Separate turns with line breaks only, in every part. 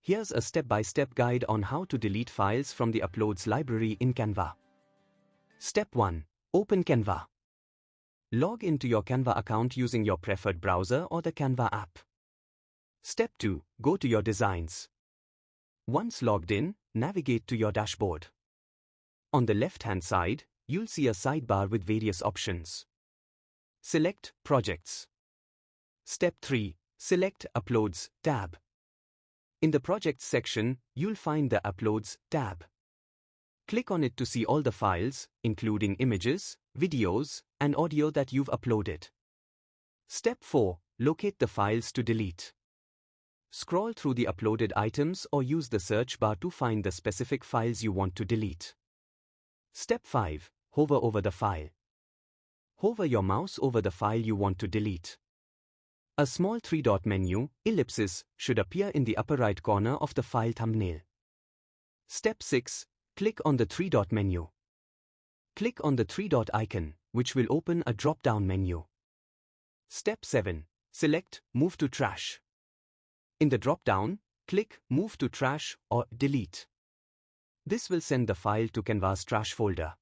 Here's a step-by-step guide on how to delete files from the Uploads library in Canva. Step 1. Open Canva. Log into your Canva account using your preferred browser or the Canva app. Step 2. Go to your designs. Once logged in, navigate to your dashboard. On the left-hand side, you'll see a sidebar with various options. Select Projects. Step 3. Select Uploads tab. In the Projects section, you'll find the Uploads tab. Click on it to see all the files, including images, videos, and audio that you've uploaded. Step 4. Locate the files to delete. Scroll through the uploaded items or use the search bar to find the specific files you want to delete. Step 5. Hover over the file. Hover your mouse over the file you want to delete. A small three-dot menu, ellipsis, should appear in the upper right corner of the file thumbnail. Step 6. Click on the three-dot menu. Click on the three-dot icon, which will open a drop-down menu. Step 7. Select Move to Trash. In the drop-down, click Move to Trash or Delete. This will send the file to Canva's trash folder.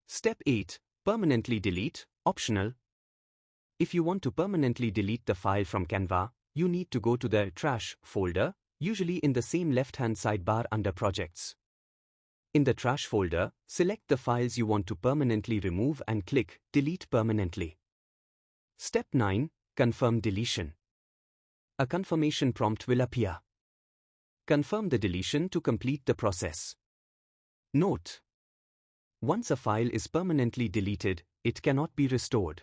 Step 8. Permanently delete, optional. If you want to permanently delete the file from Canva, you need to go to the Trash folder, usually in the same left-hand sidebar under Projects. In the Trash folder, select the files you want to permanently remove and click Delete Permanently. Step 9. Confirm deletion. A confirmation prompt will appear. Confirm the deletion to complete the process. Note: once a file is permanently deleted, it cannot be restored.